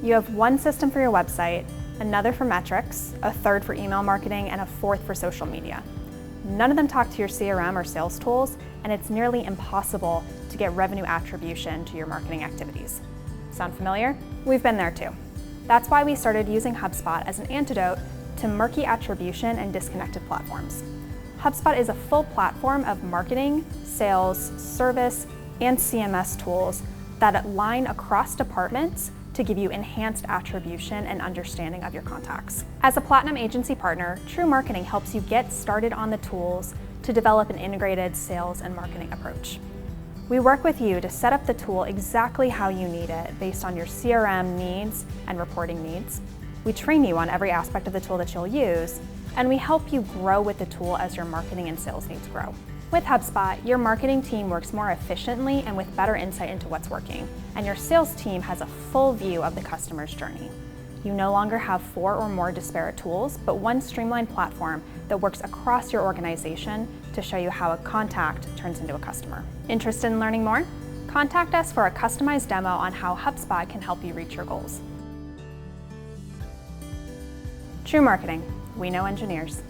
You have one system for your website, another for metrics, a third for email marketing, and a fourth for social media. None of them talk to your CRM or sales tools, and it's nearly impossible to get revenue attribution to your marketing activities. Sound familiar? We've been there too. That's why we started using HubSpot as an antidote to murky attribution and disconnected platforms. HubSpot is a full platform of marketing, sales, service, and CMS tools that line across departments to give you enhanced attribution and understanding of your contacts. As a Platinum agency partner, TREW Marketing helps you get started on the tools to develop an integrated sales and marketing approach. We work with you to set up the tool exactly how you need it based on your CRM needs and reporting needs. We train you on every aspect of the tool that you'll use, and we help you grow with the tool as your marketing and sales needs grow. With HubSpot, your marketing team works more efficiently and with better insight into what's working, and your sales team has a full view of the customer's journey. You no longer have 4 or more disparate tools, but one streamlined platform that works across your organization to show you how a contact turns into a customer. Interested in learning more? Contact us for a customized demo on how HubSpot can help you reach your goals. TREW Marketing, we know engineers.